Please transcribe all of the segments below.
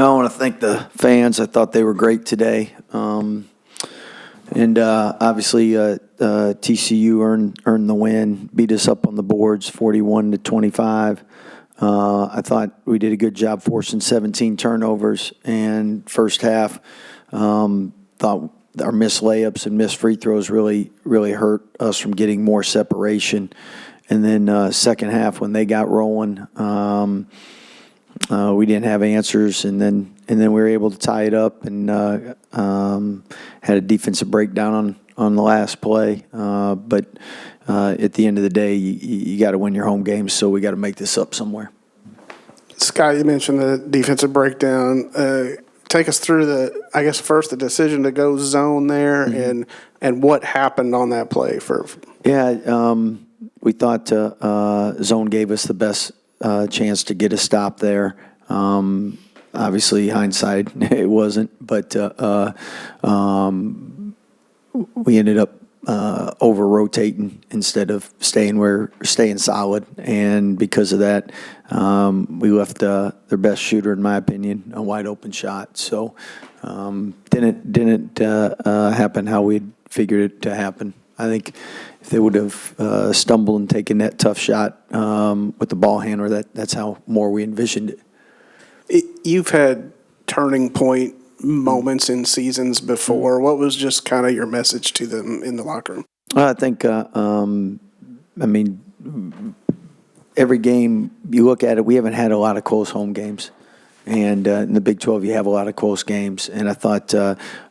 I want to thank the fans. I thought they were great today. And obviously, TCU earned the win, beat us up on the boards 41-25. I thought we did a good job forcing 17 turnovers. And first half, thought our missed layups and missed free throws really hurt us from getting more separation. And then second half, when they got rolling, we didn't have answers, and then we were able to tie it up and had a defensive breakdown on the last play. But at the end of the day, you got to win your home games, so we got to make this up somewhere. Scott, you mentioned the defensive breakdown. Take us through first the decision to go zone there, mm-hmm. and what happened on that play. We thought zone gave us the best chance to get a stop there. Obviously, hindsight, it wasn't, but we ended up over-rotating instead of staying solid, and because of that, we left their best shooter, in my opinion, a wide-open shot. So didn't happen how we'd figured it to happen. I think if they would have stumbled and taken that tough shot with the ball handler, that's how more we envisioned it. You've had turning point moments in seasons before. What was just kind of your message to them in the locker room? I think, every game you look at it, we haven't had a lot of close home games. And in the Big 12, you have a lot of close games. And I thought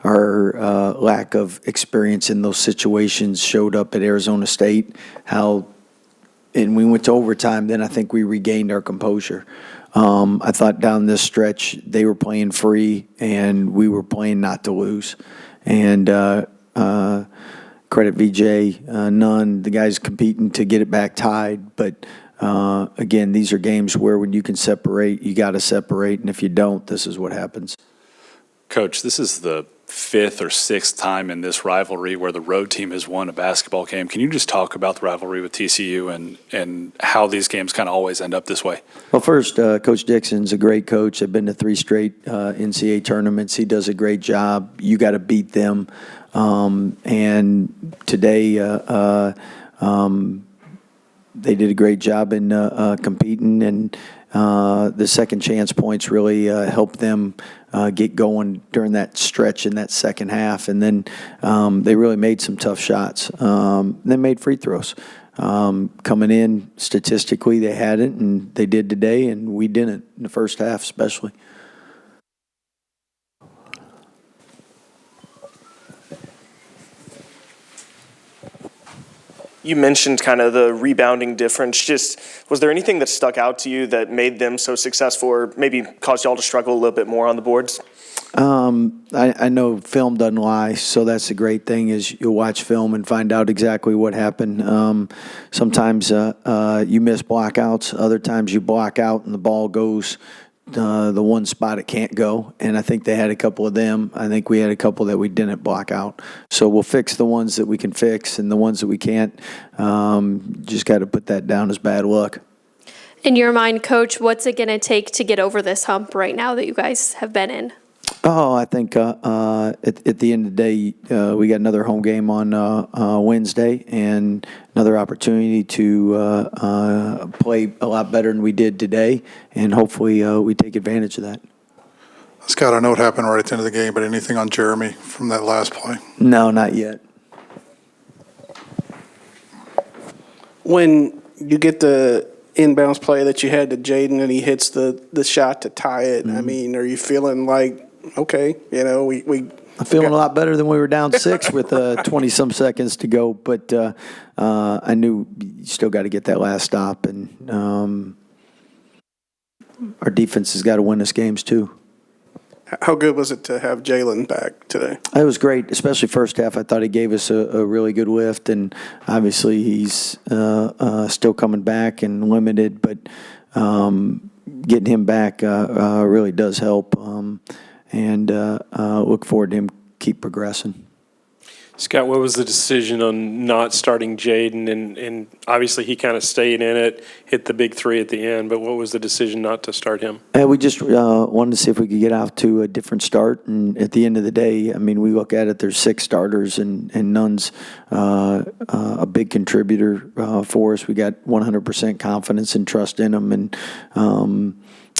our lack of experience in those situations showed up at Arizona State. And we went to overtime, then I think we regained our composure. I thought down this stretch, they were playing free, and we were playing not to lose. And credit VJ, none. The guys competing to get it back tied. But again, these are games where when you can separate, you got to separate, and if you don't, this is what happens. Coach, this is the fifth or sixth time in this rivalry where the road team has won a basketball game. Can you just talk about the rivalry with TCU and how these games kind of always end up this way? Well, first, Coach Dixon's a great coach. I've been to 3 straight NCAA tournaments. He does a great job. You got to beat them. And today, they did a great job in competing, and the second chance points really helped them get going during that stretch in that second half. And then they really made some tough shots. They made free throws. Coming in, statistically, they had it, and they did today, and we didn't in the first half especially. You mentioned kind of the rebounding difference. Just, was there anything that stuck out to you that made them so successful or maybe caused y'all to struggle a little bit more on the boards? I know film doesn't lie, so that's the great thing is you'll watch film and find out exactly what happened. Sometimes you miss blockouts. Other times you block out and the ball goes the one spot it can't go, and I think they had a couple of them. I think we had a couple that we didn't block out. So we'll fix the ones that we can fix, and the ones that we can't, just got to put that down as bad luck. In your mind, Coach, what's it going to take to get over this hump right now that you guys have been in? Oh, I think at the end of the day, we got another home game on Wednesday and another opportunity to play a lot better than we did today, and hopefully we take advantage of that. Scott, I know it happened right at the end of the game, but anything on Jeremy from that last play? No, not yet. When you get the inbounds play that you had to Jaden and he hits the shot to tie it, I mean, are you feeling like, okay, I'm feeling a lot better than we were down 6 with 20-some seconds to go, but I knew you still got to get that last stop, and our defense has got to win us games too. How good was it to have Jalen back today? It was great, especially first half. I thought he gave us a really good lift, and obviously he's still coming back and limited, but getting him back really does help. And look forward to him keep progressing. Scott, what was the decision on not starting Jaden? And obviously he kind of stayed in it, hit the big three at the end, but what was the decision not to start him? We just wanted to see if we could get out to a different start. And at the end of the day, I mean, we look at it, there's 6 starters and none's a big contributor for us. We got 100% confidence and trust in them. And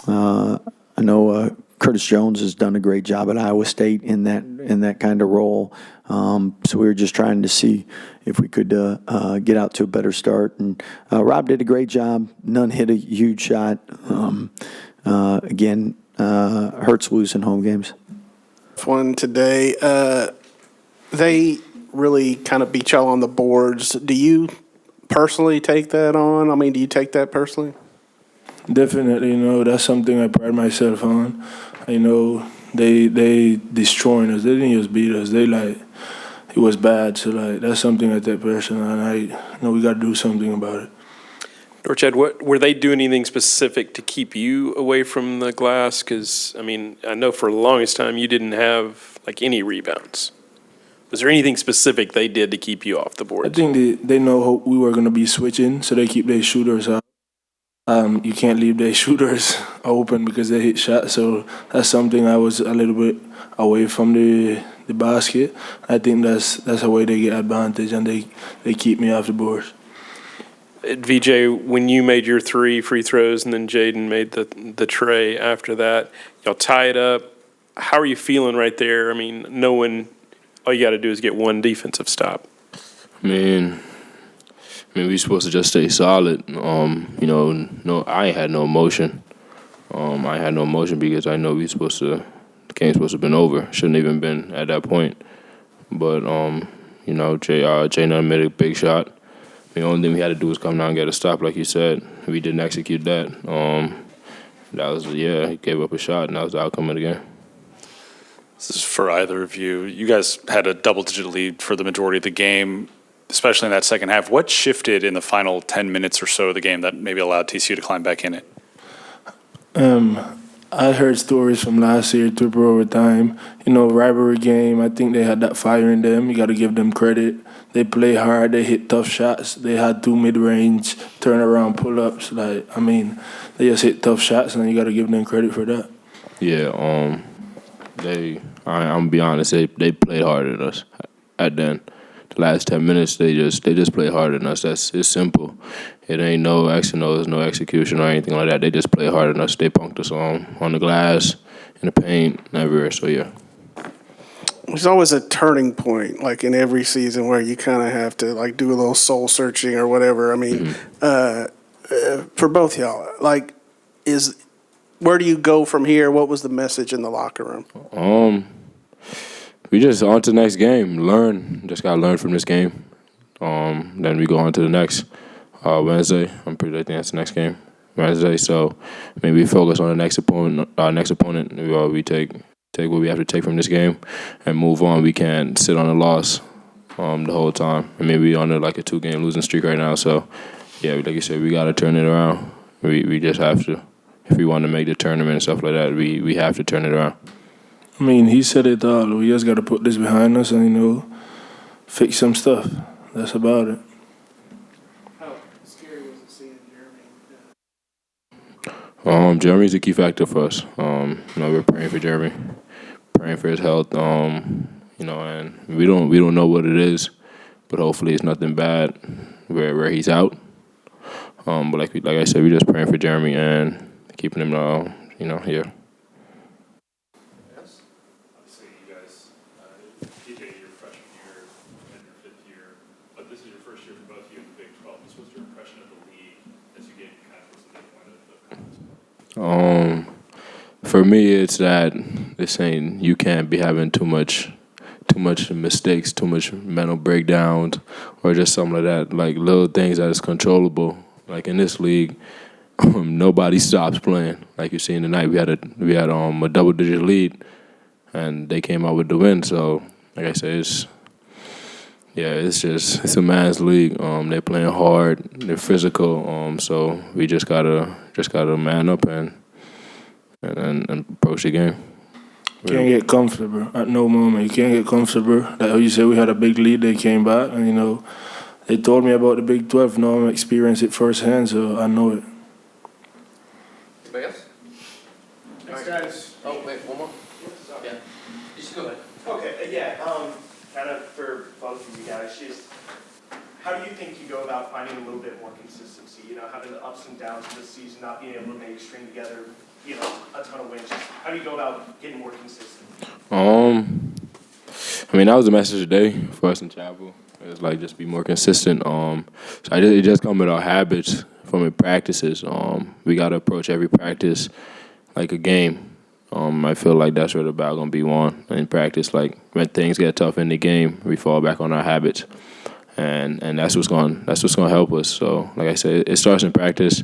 I know Curtis Jones has done a great job at Iowa State in that kind of role. So we were just trying to see if we could get out to a better start. And Rob did a great job. None hit a huge shot. Again, hurts losing home games. One today, they really kind of beat y'all on the boards. Do you personally take that on? I mean, do you take that personally? Definitely, that's something I pride myself on. They destroying us. They didn't just beat us. It was bad. So that's something I take personal, and I know we got to do something about it. Norchad, what were they doing anything specific to keep you away from the glass? Because I know for the longest time you didn't have any rebounds. Was there anything specific they did to keep you off the boards? I think they know we were going to be switching, so they keep their shooters out. You can't leave their shooters open because they hit shots. So that's something I was a little bit away from the basket. I think that's a way they get advantage, and they keep me off the boards. VJ, when you made your 3 free throws and then Jaden made the tray after that, y'all tie it up. How are you feeling right there? Knowing all you got to do is get one defensive stop. We supposed to just stay solid. I had no emotion. I had no emotion because I know the game's supposed to have been over. Shouldn't even been at that point. But Jay made a big shot. The only thing we had to do was come down and get a stop, like you said. We didn't execute that. He gave up a shot, and that was the outcome of the game. This is for either of you. You guys had a double-digit lead for the majority of the game, especially in that second half. What shifted in the final 10 minutes or so of the game that maybe allowed TCU to climb back in it? I heard stories from last year, triple overtime. Rivalry game, I think they had that fire in them. You got to give them credit. They play hard. They hit tough shots. They had 2 mid-range turnaround pull-ups. They just hit tough shots, and you got to give them credit for that. Yeah, I'm gonna be honest. They played harder than us. At the end, the last 10 minutes, they just played harder than us. It's simple. It ain't no X and O's, no execution or anything like that. They just play harder than us. They punked us on the glass, in the paint, everywhere. So yeah. There's always a turning point, in every season, where you kind of have to do a little soul searching or whatever. For both y'all, where do you go from here? What was the message in the locker room? We just on to the next game. Learn. Just gotta learn from this game. Then we go on to the next Wednesday. I think that's the next game, Wednesday. So maybe we focus on the next opponent. We take what we have to take from this game and move on. We can't sit on a loss the whole time. We're on a 2-game losing streak right now. So yeah, like you said, we gotta turn it around. We just have to. If we want to make the tournament and stuff like that, we have to turn it around. He said it all. We just got to put this behind us and, fix some stuff. That's about it. How scary was it seeing Jeremy? Jeremy's a key factor for us. We're praying for Jeremy, praying for his health. And we don't know what it is, but hopefully it's nothing bad where he's out. But like I said, we're just praying for Jeremy and keeping him, here. For me, it's that you can't be having too much mistakes, too much mental breakdowns, or just something like that. Little things that is controllable. In this league, nobody stops playing. Like you seen tonight, we had a double-digit lead, and they came out with the win. So, like I said, it's a man's league. They're playing hard, they're physical. So we just gotta man up and approach the game. Can't get comfortable at no moment. You can't get comfortable. Like how you said, we had a big lead. They came back, and they told me about the Big 12. Now I'm experiencing it firsthand, so I know it. Anybody else? Thanks, guys. Oh, wait, one more? Yeah. Just go ahead. Okay, yeah, kind of for both of you guys, just how do you think you go about finding a little bit more consistency? Having the ups and downs of the season, not being able to maybe string together, a ton of wins. How do you go about getting more consistent? That was the message today for us in Chapel. It was like just be more consistent. It just come with our habits from the practices. We got to approach every practice like a game. I feel like that's where the battle gonna be won in practice. Like when things get tough in the game, we fall back on our habits, and that's what's gonna help us. So, like I said, it starts in practice.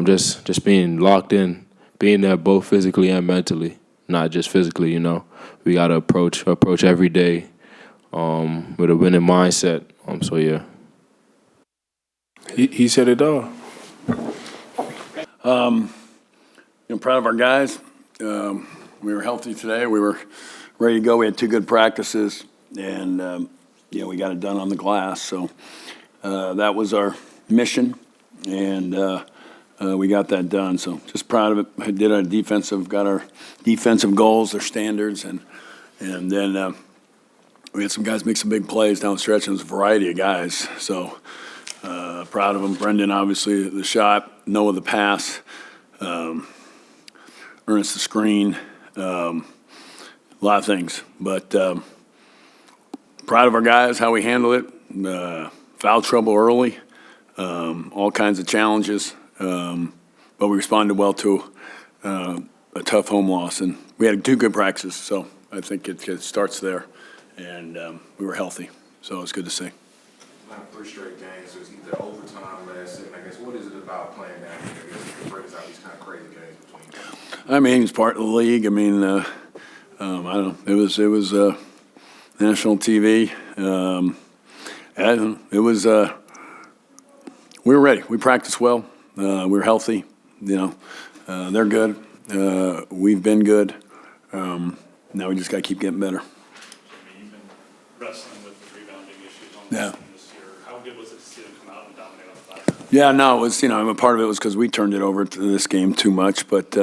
Just being locked in, being there both physically and mentally, not just physically. We gotta approach every day with a winning mindset. So yeah. He said it all. Proud of our guys. We were healthy today. We were ready to go. We had 2 good practices, and we got it done on the glass. So that was our mission, and we got that done. So just proud of it. I did got our defensive goals, their standards, and then we had some guys make some big plays down the stretch. And it was a variety of guys. So proud of them. Brendan, obviously, the shot. Noah, the pass. Ernest, the screen. A lot of things, but proud of our guys, how we handle it. Foul trouble early, all kinds of challenges, but we responded well to a tough home loss, and we had 2 good practices, so I think it starts there, and we were healthy, so it's good to see. Not 3 straight games, so it's either overtime, last second. I guess what is it about playing that? I guess it brings out these kind of crazy games between. It's part of the league. I don't know. It was national TV. It was. We were ready. We practiced well. We were healthy. They're good. We've been good. Now we just got to keep getting better. You've been wrestling with the rebounding issues on Yeah. this year. How good was it to see them come out and dominate on the glass? Yeah, no, it was. A part of it was because we turned it over to this game too much, but.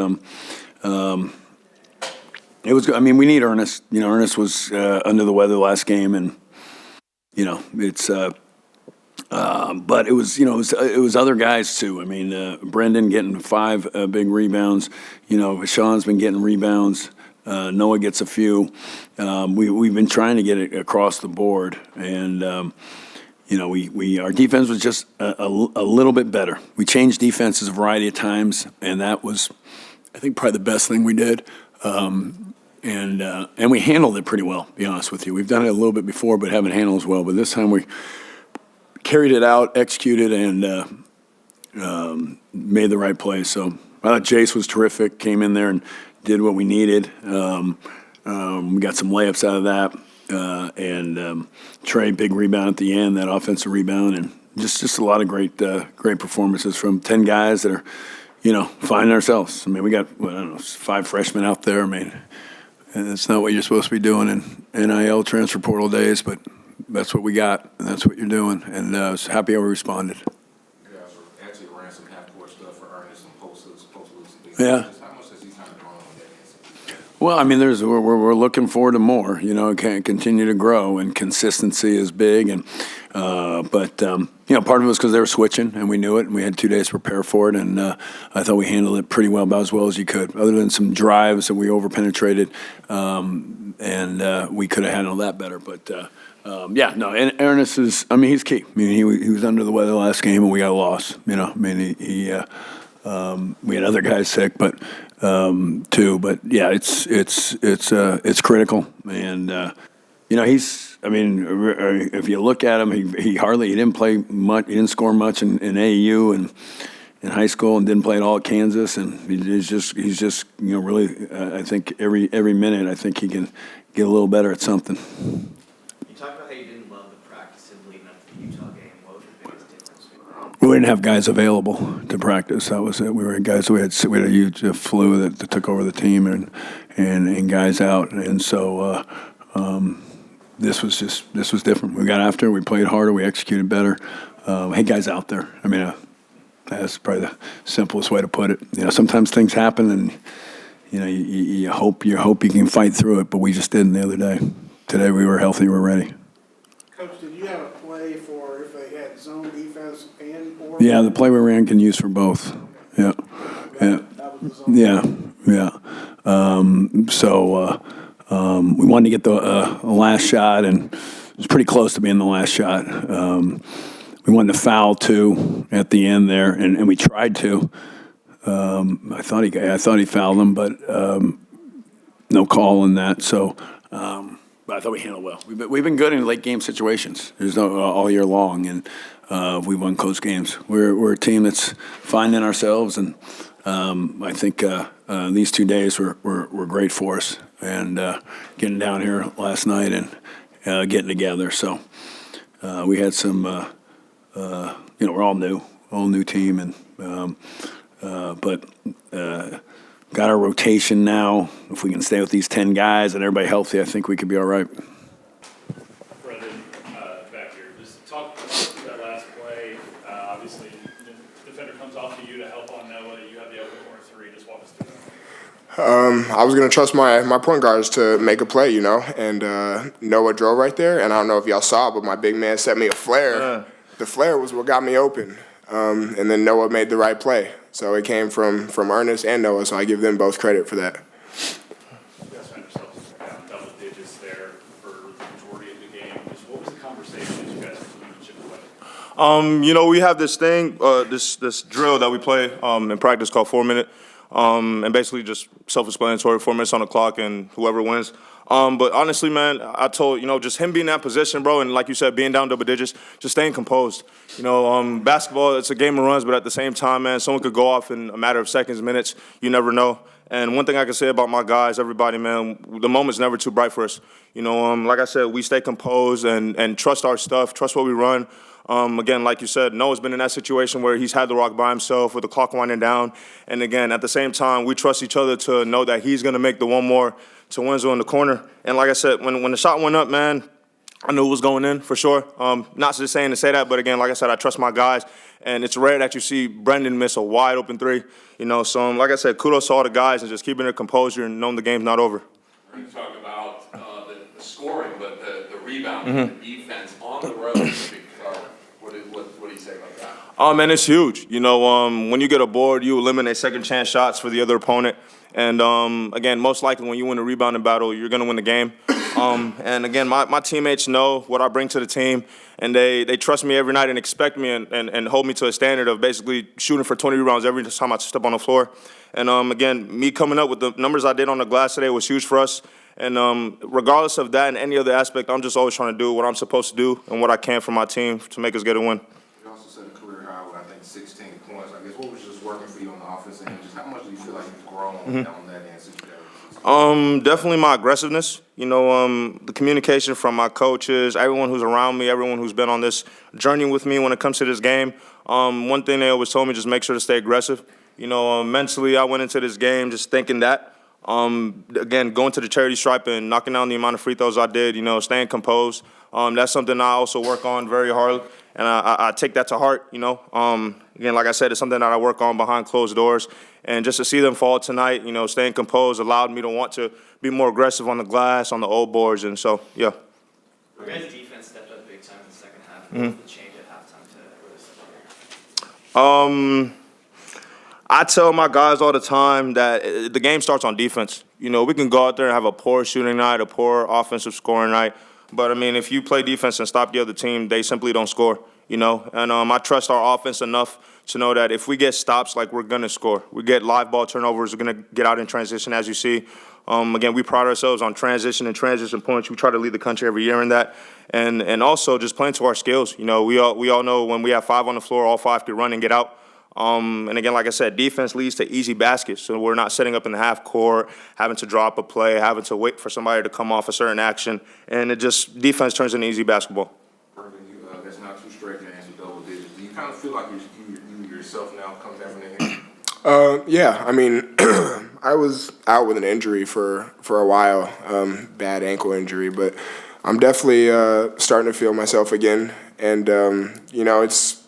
It was good. We need Ernest. Ernest was under the weather last game, and it's. But it was other guys too. Brendan getting 5 big rebounds. Sean's been getting rebounds. Noah gets a few. We've been trying to get it across the board, and our defense was just a little bit better. We changed defenses a variety of times, and that was, I think, probably the best thing we did. And we handled it pretty well, to be honest with you. We've done it a little bit before, but haven't handled it as well. But this time we carried it out, executed, and made the right play. So I thought Jace was terrific, came in there and did what we needed. We got some layups out of that. And Trey, big rebound at the end, that offensive rebound. And just a lot of great performances from 10 guys that are, finding ourselves. We got, 5 freshmen out there. And it's not what you're supposed to be doing in NIL transfer portal days, but that's what we got, and that's what you're doing. And I was happy how we responded. You guys actually ran some half-court stuff for Ernest and post-loops and things. Yeah. How much has he kind of grown on that? Well, we're looking forward to more. Can continue to grow, and consistency is big. And part of it was because they were switching, and we knew it, and we had 2 days to prepare for it. And I thought we handled it pretty well, about as well as you could, other than some drives that we over-penetrated, and we could have handled that better. But and Ernest is. He's key. He was under the weather last game, and we got a loss. We had other guys sick, but. Too, but yeah, it's critical, and he's. If you look at him, he didn't play much. He didn't score much in AAU and in high school, and didn't play at all at Kansas. And he's just really. I think every minute, I think he can get a little better at something. You talked about how you didn't love the practice leading up to the Utah game. What was the biggest difference? We didn't have guys available to practice. That was it. We had a huge flu that took over the team and guys out, and so this was different. We got after it. We played harder. We executed better. Had guys out there. I mean, that's probably the simplest way to put it. Sometimes things happen, and you hope you can fight through it. But we just didn't the other day. Today we were healthy. We're ready. Coach, did you have a play for if they had zone defense and or? Yeah, the play we ran can use for both. Yeah, yeah, yeah. We wanted to get the last shot, and it was pretty close to being the last shot. We wanted to foul too at the end there, and we tried to. I thought he fouled him, but no call on that. So. But I thought we handled well. We've been good in late game situations. There's no all year long, and we won close games. We're a team that's finding ourselves, and I think these 2 days were great for us. And getting down here last night and getting together. So we had some. We're all new team, and but. Got our rotation now. If we can stay with these 10 guys and everybody healthy, I think we could be all right. Brendan, back here, just talk through that last play. Obviously, the defender comes off to you to help on Noah. You have the open corner three. Just walk us through that. I was going to trust my point guards to make a play, and Noah drove right there. And I don't know if y'all saw, but my big man set me a flare. The flare was what got me open. And then Noah made the right play. So it came from Ernest and Noah, so I give them both credit for that. You guys found yourselves down double digits there for the majority of the game. Just what was the conversation as you guys were moving chipping away? We have this thing, this drill that we play in practice called 4 minute, and basically just self-explanatory, 4 minutes on the clock, and whoever wins. But honestly, man, I told, just him being in that position, bro, and like you said, being down double digits, just staying composed. Basketball, it's a game of runs, but at the same time, man, someone could go off in a matter of seconds, minutes. You never know. And one thing I can say about my guys, everybody, man, the moment's never too bright for us. Like I said, we stay composed and trust our stuff, trust what we run. Again, like you said, Noah's been in that situation where he's had the rock by himself with the clock winding down. And again, at the same time, we trust each other to know that he's going to make the one more to Winslow in the corner. And like I said, when the shot went up, man, I knew it was going in for sure. Not just saying to say that, but again, like I said, I trust my guys. And it's rare that you see Brendan miss a wide open three. So like I said, kudos to all the guys and just keeping their composure and knowing the game's not over. We're going to talk about the scoring, but the rebound and the defense on the road is a big part. What do you say about that? Man, it's huge. When you get a board, you eliminate second chance shots for the other opponent. And again, most likely when you win a rebounding battle, you're going to win the game. And again, my teammates know what I bring to the team, and they trust me every night and expect me and hold me to a standard of basically shooting for 20 rebounds every time I step on the floor. And again, me coming up with the numbers I did on the glass today was huge for us. And regardless of that and any other aspect, I'm just always trying to do what I'm supposed to do and what I can for my team to make us get a win. You also set a career high with, I think, 16 points. I guess what was just working for you on the offense end? Just how much do you feel like you've grown on that end since you got Definitely my aggressiveness. The communication from my coaches, everyone who's around me, everyone who's been on this journey with me when it comes to this game. One thing they always told me, just make sure to stay aggressive. Mentally, I went into this game just thinking that. Again, going to the charity stripe and knocking down the amount of free throws I did, staying composed. That's something I also work on very hard, and I take that to heart, Again, like I said, it's something that I work on behind closed doors. And just to see them fall tonight, staying composed allowed me to want to be more aggressive on the glass, on the old boards, and so, yeah. Your guys' defense stepped up big time in the second half. What was the change at halftime to really step up? I tell my guys all the time that the game starts on defense. We can go out there and have a poor shooting night, a poor offensive scoring night. But, if you play defense and stop the other team, they simply don't score, And I trust our offense enough to know that if we get stops, we're going to score. We get live ball turnovers, we're going to get out in transition, as you see. Again, we pride ourselves on transition and transition points. We try to lead the country every year in that. And also just playing to our skills. We all know when we have 5 on the floor, all 5 can run and get out. And again, like I said, defense leads to easy baskets. So we're not setting up in the half court, having to drop a play, having to wait for somebody to come off a certain action. And defense turns into easy basketball. Perfect. That's not 2 straight games with double digits. Do you kind of feel like you yourself now coming back from the injury? Yeah, I mean, I was out with an injury for a while, bad ankle injury, but I'm definitely starting to feel myself again. And, you know, it's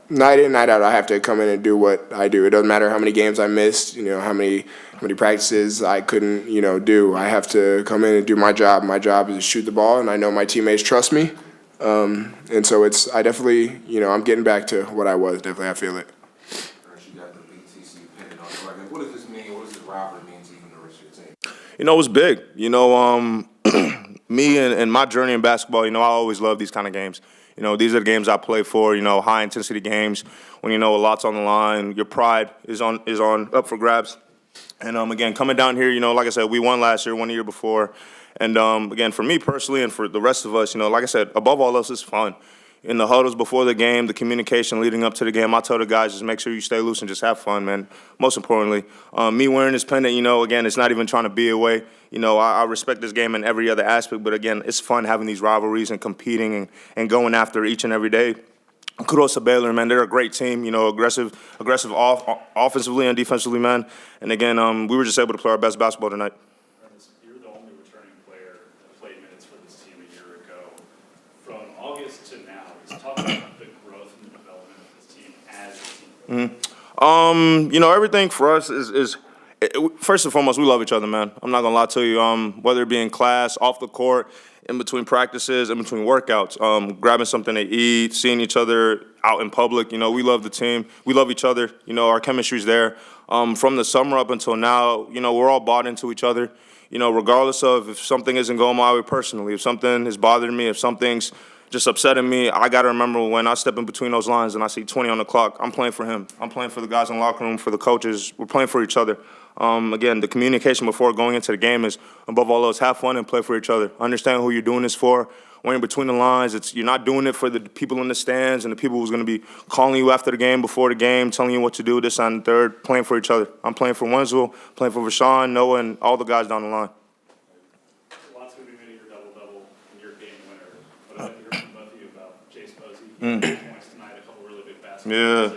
night in, night out, I have to come in and do what I do. It doesn't matter how many games I missed, you know, how many practices I couldn't, you know, do. I have to come in and do my job. My job is to shoot the ball, and I know my teammates trust me. And so I definitely, you know, I'm getting back to what I was. Definitely, I feel it. You got the TCU pennant on. Like, what does this mean? What does this rivalry mean to you and the rest of your team? You know, it's big. You know, me and my journey in basketball, you know, I always love these kind of games. You know, these are the games I play for, you know, high-intensity games when you know a lot's on the line. Your pride is on up for grabs. And, again, coming down here, you know, like I said, we won last year, won the year before. And, again, for me personally and for the rest of us, you know, like I said, above all else, it's fun. In the huddles before the game, the communication leading up to the game, I tell the guys just make sure you stay loose and just have fun, man. Most importantly, me wearing this pennant, you know, again, it's not even trying to be away. You know, I respect this game in every other aspect, but again, it's fun having these rivalries and competing and going after each and every day. Kudos to Baylor, man. They're a great team, you know, aggressive offensively and defensively, man. And again, we were just able to play our best basketball tonight. You're the only returning player that played minutes for this team a year ago. From August to now, let's talk about the growth and the development of this team as a team. You know, everything for us is first and foremost, we love each other, man. I'm not gonna lie to you. Whether it be in class, off the court, in between practices, in between workouts, grabbing something to eat, seeing each other out in public. You know, we love the team. We love each other. You know, our chemistry's there. From the summer up until now, you know, we're all bought into each other. You know, regardless of if something isn't going my way personally, if something is bothering me, if something's just upsetting me, I got to remember when I step in between those lines and I see 20 on the clock, I'm playing for him. I'm playing for the guys in the locker room, for the coaches. We're playing for each other. Again, the communication before going into the game is, above all else, have fun and play for each other. Understand who you're doing this for. When you're between the lines, you're not doing it for the people in the stands and the people who's going to be calling you after the game, before the game, telling you what to do, this, and the third, playing for each other. I'm playing for Wenzel, playing for Rashawn, Noah, and all the guys down the line. Lots going to be made your double-double and your game winner. But I'd like to hear from both of you about Chase Posey. Points tonight, a couple really big baskets. Yeah.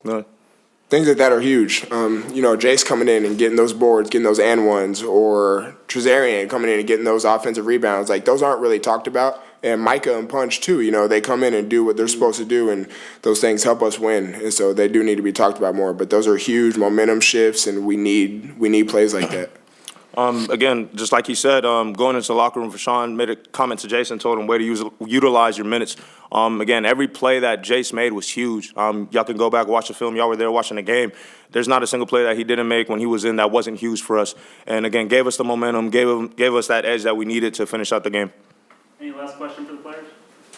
No. Things like that are huge. You know, Jace coming in and getting those boards, getting those and ones, or Trezarian coming in and getting those offensive rebounds. Like, those aren't really talked about. And Micah and Punch, too, you know, they come in and do what they're supposed to do, and those things help us win. And so they do need to be talked about more. But those are huge momentum shifts, and we need plays like that. Again, just like he said, going into the locker room, Rashawn made a comment to Jason, told him where to utilize your minutes. Again, every play that Jace made was huge. Y'all can go back, watch the film. Y'all were there watching the game. There's not a single play that he didn't make when he was in that wasn't huge for us. And again, gave us the momentum, gave us that edge that we needed to finish out the game. Any last question for the players?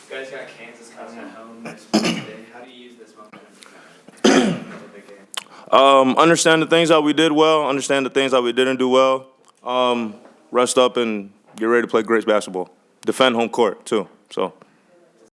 You guys got Kansas coming at home next Wednesday. How do you use this momentum to kind of another big game? Understand the things that we did well, understand the things that we didn't do well. Rest up and get ready to play great basketball. Defend home court, too. So